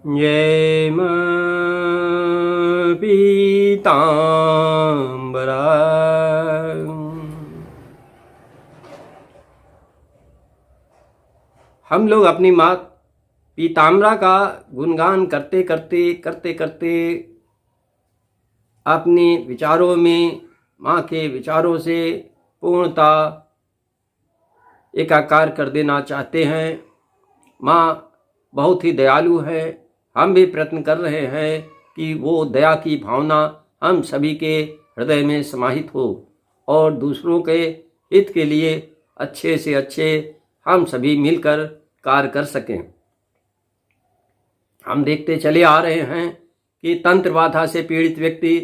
जय मां पीताम्बरा। हम लोग अपनी माँ पीताम्बरा का गुणगान करते करते अपने विचारों में माँ के विचारों से पूर्णता एकाकार कर देना चाहते हैं। माँ बहुत ही दयालु है। हम भी प्रयत्न कर रहे हैं कि वो दया की भावना हम सभी के हृदय में समाहित हो और दूसरों के हित के लिए अच्छे से अच्छे हम सभी मिलकर कार्य कर सकें। हम देखते चले आ रहे हैं कि तंत्र बाधा से पीड़ित व्यक्ति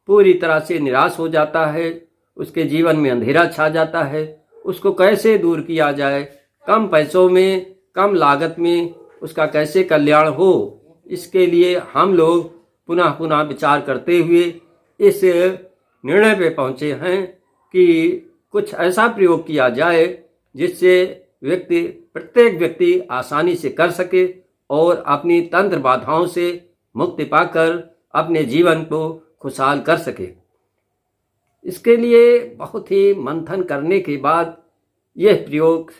पूरी तरह से निराश हो जाता है, उसके जीवन में अंधेरा छा जाता है। उसको कैसे दूर किया जाए, कम पैसों में, कम लागत में उसका कैसे कल्याण हो, इसके लिए हम लोग पुनः पुनः विचार करते हुए इस निर्णय पे पहुँचे हैं कि कुछ ऐसा प्रयोग किया जाए जिससे प्रत्येक व्यक्ति आसानी से कर सके और अपनी तंत्र बाधाओं से मुक्ति पाकर अपने जीवन को खुशहाल कर सके। इसके लिए बहुत ही मंथन करने के बाद यह प्रयोग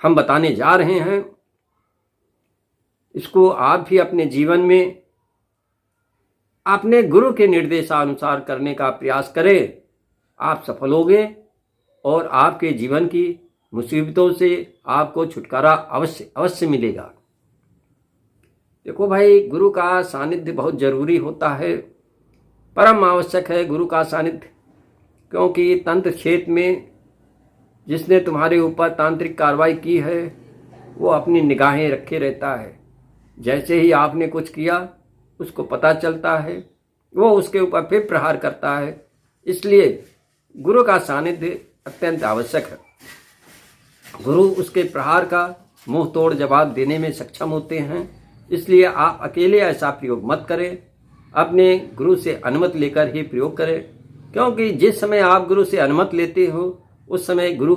हम बताने जा रहे हैं। इसको आप भी अपने जीवन में अपने गुरु के निर्देशानुसार करने का प्रयास करें। आप सफल होंगे और आपके जीवन की मुसीबतों से आपको छुटकारा अवश्य अवश्य मिलेगा। देखो भाई, गुरु का सानिध्य बहुत जरूरी होता है, परम आवश्यक है गुरु का सानिध्य। क्योंकि तंत्र क्षेत्र में जिसने तुम्हारे ऊपर तांत्रिक कार्रवाई की है वो अपनी निगाहें रखे रहता है। जैसे ही आपने कुछ किया उसको पता चलता है, वो उसके ऊपर फिर प्रहार करता है। इसलिए गुरु का सानिध्य अत्यंत आवश्यक है। गुरु उसके प्रहार का मुंह तोड़ जवाब देने में सक्षम होते हैं। इसलिए आप अकेले ऐसा प्रयोग मत करें, अपने गुरु से अनुमति लेकर ही प्रयोग करें। क्योंकि जिस समय आप गुरु से अनुमति लेते हो उस समय गुरु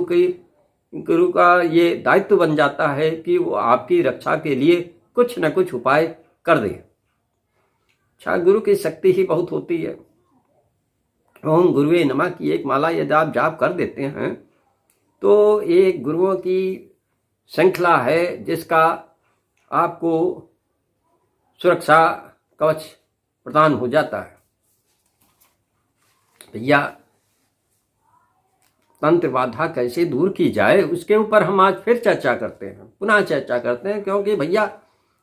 का ये दायित्व बन जाता है कि वो आपकी रक्षा के लिए कुछ न कुछ उपाय कर दे। अच्छा, गुरु की शक्ति ही बहुत होती है। ओम गुरुवे नमः की एक माला यदि आप जाप कर देते हैं तो एक गुरुओं की श्रृंखला है जिसका आपको सुरक्षा कवच प्रदान हो जाता है। भैया, तंत्र बाधा कैसे दूर की जाए उसके ऊपर हम आज फिर चर्चा करते हैं, पुनः चर्चा करते हैं। क्योंकि भैया,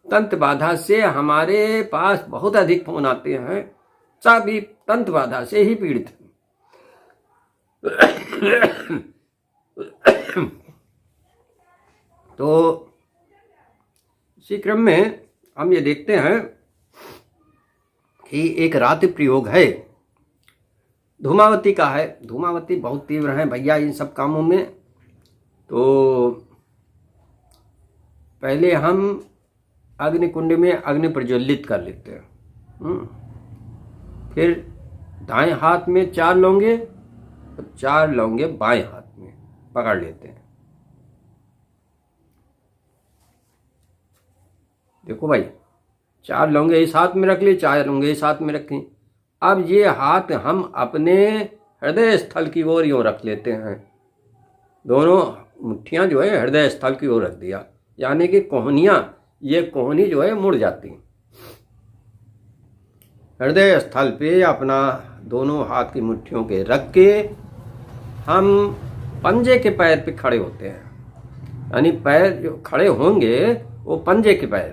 तंत्र बाधा से हमारे पास बहुत अधिक फोन आते हैं, सभी तंत्र बाधा से ही पीड़ित हैं। तो इसी क्रम में हम ये देखते हैं कि एक रात्रि प्रयोग है, धूमावती का है। धूमावती बहुत तीव्र है भैया इन सब कामों में। तो पहले हम अग्निकुंड में अग्नि प्रज्वलित कर लेते हैं। फिर दाएं हाथ में 4 लौंगे और 4 लौंगे बाएं हाथ में पकड़ लेते हैं। देखो भाई, 4 लौंगे इस हाथ में रख लिए, 4 लौंगे इस हाथ में रखें। अब ये हाथ हम अपने हृदय स्थल की ओर यूँ रख लेते हैं। दोनों मुट्ठियाँ जो है हृदय स्थल की ओर रख दिया, यानी कि कोहनियाँ, ये कोहनी जो है मुड़ जाती। हृदय स्थल पे अपना दोनों हाथ की मुट्ठियों के रख के हम पंजे के पैर पे खड़े होते हैं। यानी पैर जो खड़े होंगे वो पंजे के पैर,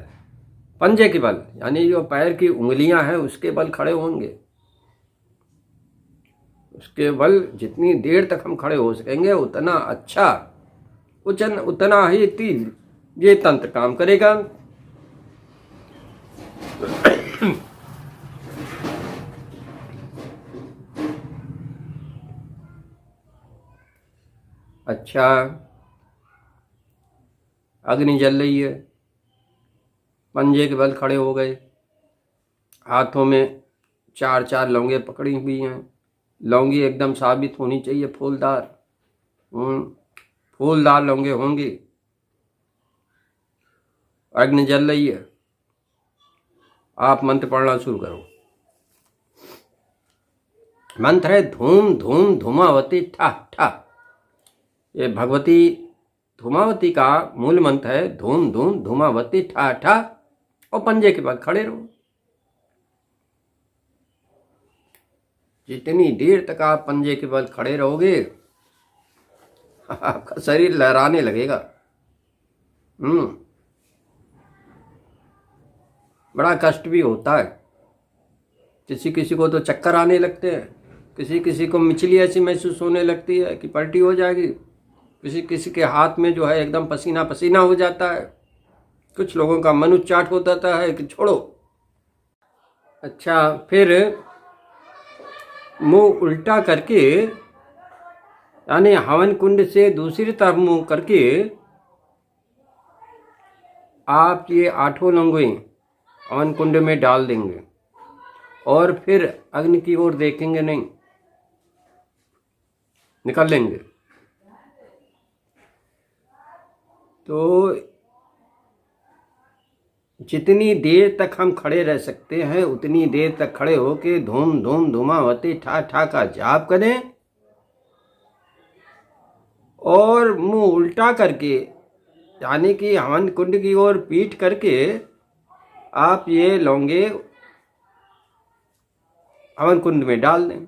पंजे के बल, यानी जो पैर की उंगलियां हैं उसके बल खड़े होंगे। उसके बल जितनी देर तक हम खड़े हो सकेंगे उतना अच्छा, उतना ही तीव्र ये तंत्र काम करेगा। अच्छा, अग्नि जल रही है, पंजे के बल खड़े हो गए, हाथों में 4 लौंगे पकड़ी हुई हैं। लौंगी एकदम साबित होनी चाहिए, फूलदार, फूलदार लौंगे होंगी। अग्नि जल रही है, आप मंत्र पढ़ना शुरू करो। मंत्र है धूम धूम धूमावती ठा ठा। ये भगवती धूमावती का मूल मंत्र है, धूम धूम धूमावती ठा ठा, और पंजे के बाद खड़े रहो। जितनी देर तक आप पंजे के बल खड़े रहोगे आपका शरीर लहराने लगेगा। बड़ा कष्ट भी होता है, किसी किसी को तो चक्कर आने लगते हैं, किसी किसी को मिचली ऐसी महसूस होने लगती है कि पलटी हो जाएगी, किसी किसी के हाथ में जो है एकदम पसीना पसीना हो जाता है, कुछ लोगों का मन उच्चाट हो जाता है कि छोड़ो। अच्छा, फिर मुंह उल्टा करके, यानी हवन कुंड से दूसरी तरफ मुंह करके आप ये 8 लौंगें हवन कुंड में डाल देंगे और फिर अग्नि की ओर देखेंगे नहीं, निकल लेंगे। तो जितनी देर तक हम खड़े रह सकते हैं उतनी देर तक खड़े होके धूम धूम धूमावती ठा ठा का जाप करें और मुंह उल्टा करके, यानी कि हवन कुंड की ओर पीठ करके आप ये लौंगे हवन कुंड में डाल दें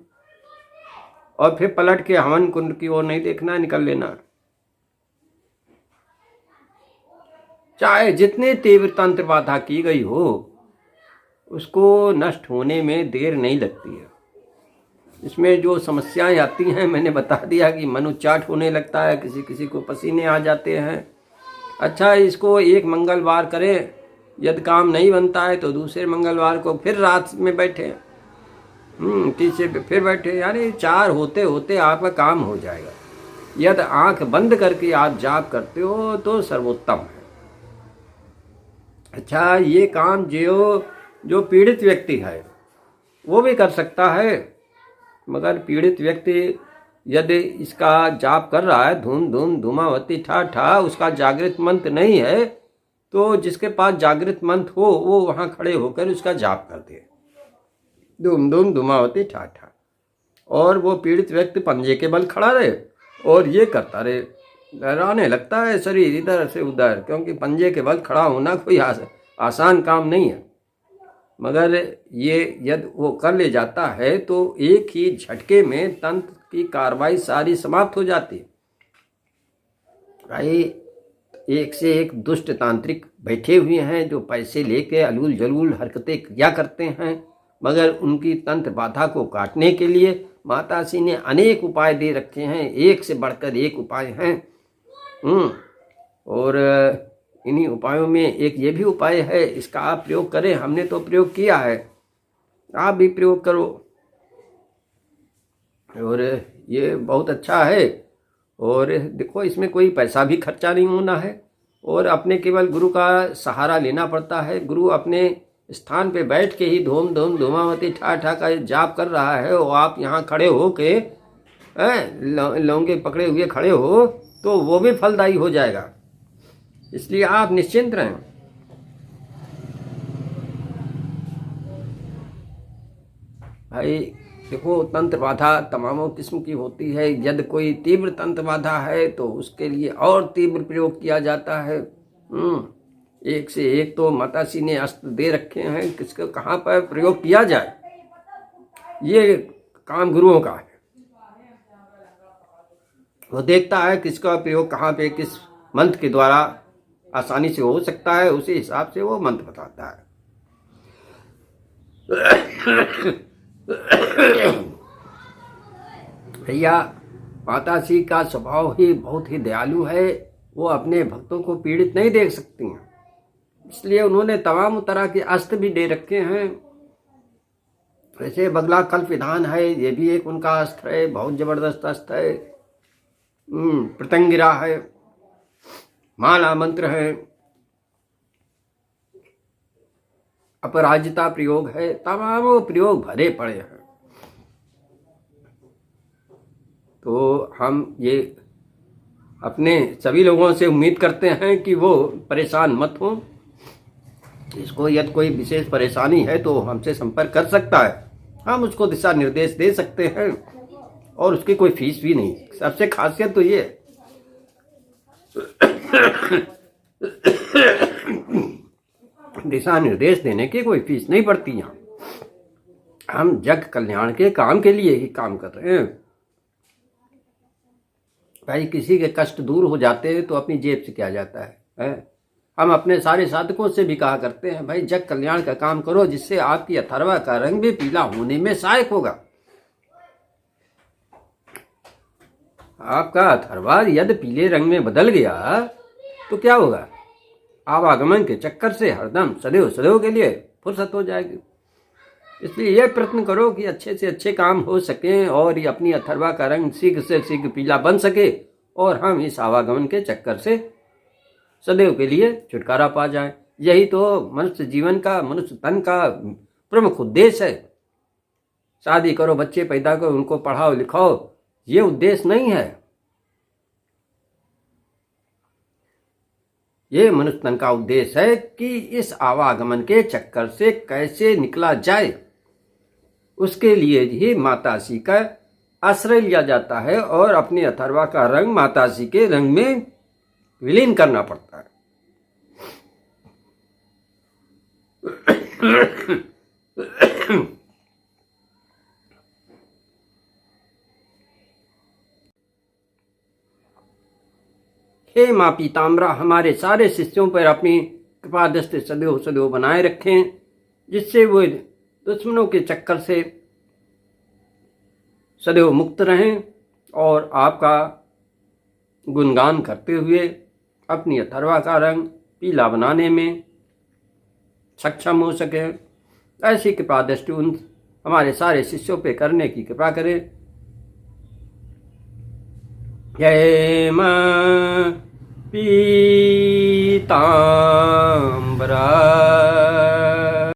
और फिर पलट के हवन कुंड की ओर नहीं देखना, निकल लेना। चाहे जितने तीव्र तंत्र बाधा की गई हो उसको नष्ट होने में देर नहीं लगती है। इसमें जो समस्याएं आती हैं मैंने बता दिया कि मन उच्चाट होने लगता है, किसी किसी को पसीने आ जाते हैं। अच्छा, इसको एक मंगलवार करें, यदि काम नहीं बनता है तो दूसरे मंगलवार को फिर रात में बैठे, तीसरे पे फिर बैठे, यानी 4 होते होते आपका काम हो जाएगा। यदि आंख बंद करके आप जाप करते हो तो सर्वोत्तम है। अच्छा, ये काम जो पीड़ित व्यक्ति है वो भी कर सकता है, मगर पीड़ित व्यक्ति यदि इसका जाप कर रहा है धूम धूम धूमावती ठा ठा, उसका जागृत मंत्र नहीं है, तो जिसके पास जागृत मंत्र हो वो वहाँ खड़े होकर उसका जाप कर दे, धूम धूम धूमावती ठा ठा, और वो पीड़ित व्यक्ति पंजे के बल खड़ा रहे और ये करता रहे। लहराने लगता है शरीर इधर से उधर, क्योंकि पंजे के बल खड़ा होना कोई आसान काम नहीं है। मगर ये यदि वो कर ले जाता है तो एक ही झटके में तंत्र की कार्रवाई सारी समाप्त हो जाती है। भाई, एक से एक दुष्ट तांत्रिक बैठे हुए हैं जो पैसे लेके अलूल जलूल हरकतें किया करते हैं, मगर उनकी तंत्र बाधा को काटने के लिए माताश्री ने अनेक उपाय दे रखे हैं, एक से बढ़कर एक उपाय हैं। और इन्हीं उपायों में एक ये भी उपाय है, इसका आप प्रयोग करें। हमने तो प्रयोग किया है, आप भी प्रयोग करो, और ये बहुत अच्छा है। और देखो, इसमें कोई पैसा भी खर्चा नहीं होना है और अपने केवल गुरु का सहारा लेना पड़ता है। गुरु अपने स्थान पे बैठ के ही धूम धूम धूमावती ठा ठा का जाप कर रहा है और आप यहाँ खड़े हो के लौंगे पकड़े हुए खड़े हो तो वो भी फलदायी हो जाएगा। इसलिए आप निश्चिंत रहें। भाई देखो, तंत्र बाधा तमामों किस्म की होती है। यदि कोई तीव्र तंत्र बाधा है तो उसके लिए और तीव्र प्रयोग किया जाता है। एक से एक तो माताश्री ने अस्त्र दे रखे हैं, किसको कहाँ पर प्रयोग किया जाए ये काम गुरुओं का है। वो देखता है किसका प्रयोग कहाँ पे किस मंत्र के द्वारा आसानी से हो सकता है, उसी हिसाब से वो मंत्र बताता है। भैया, माताश्री का स्वभाव ही बहुत ही दयालु है, वो अपने भक्तों को पीड़ित नहीं देख सकती हैं, इसलिए उन्होंने तमाम तरह के अस्त्र भी दे रखे हैं। वैसे बगला कल्प विधान है, ये भी एक उनका अस्त्र है, बहुत जबरदस्त अस्त्र है। पतंगिरा है, माला मंत्र है, अपराजिता प्रयोग है, तमाम प्रयोग भरे पड़े हैं। तो हम ये अपने सभी लोगों से उम्मीद करते हैं कि वो परेशान मत हों इसको यदि कोई विशेष परेशानी है तो हमसे संपर्क कर सकता है, हम उसको दिशा निर्देश दे सकते हैं और उसकी कोई फीस भी नहीं। सबसे खासियत तो ये दिशा निर्देश देने की कोई फीस नहीं पड़ती। यहाँ हम जग कल्याण के काम के लिए ही काम कर रहे हैं। भाई किसी के कष्ट दूर हो जाते हैं तो अपनी जेब से क्या जाता है? हम अपने सारे साधकों से भी कहा करते हैं भाई जग कल्याण का काम करो, जिससे आपकी अथर्वा का रंग भी पीला होने में सहायक होगा। आपका अथर्वा यदि पीले रंग में बदल गया तो क्या होगा? आवागमन के चक्कर से हरदम सदैव सदैव के लिए फुर्सत हो जाएगी। इसलिए यह प्रयत्न करो कि अच्छे से अच्छे काम हो सके और ये अपनी अथर्वा का रंग शीघ्र से शीघ्र पीला बन सके और हम इस आवागमन के चक्कर से सदैव के लिए छुटकारा पा जाए। यही तो मनुष्य जीवन का, मनुष्य तन का प्रमुख उद्देश्य है। शादी करो, बच्चे पैदा करो, उनको पढ़ाओ लिखाओ, ये उद्देश्य नहीं है। ये मनुष्य तन का उद्देश्य है कि इस आवागमन के चक्कर से कैसे निकला जाए, उसके लिए ही माताश्री का आश्रय लिया जाता है और अपने अथर्वा का रंग माताश्री के रंग में विलीन करना पड़ता है। हे माँ पीताम्बरा, हमारे सारे शिष्यों पर अपनी कृपा दृष्टि सदैव सदैव बनाए रखें, जिससे वो दुश्मनों के चक्कर से सदैव मुक्त रहें और आपका गुणगान करते हुए अपनी अथर्वा का रंग पीला बनाने में सक्षम हो सके। ऐसी कृपा दृष्टि उन हमारे सारे शिष्यों पे करने की कृपा करें। जय मां पीताम्बरा।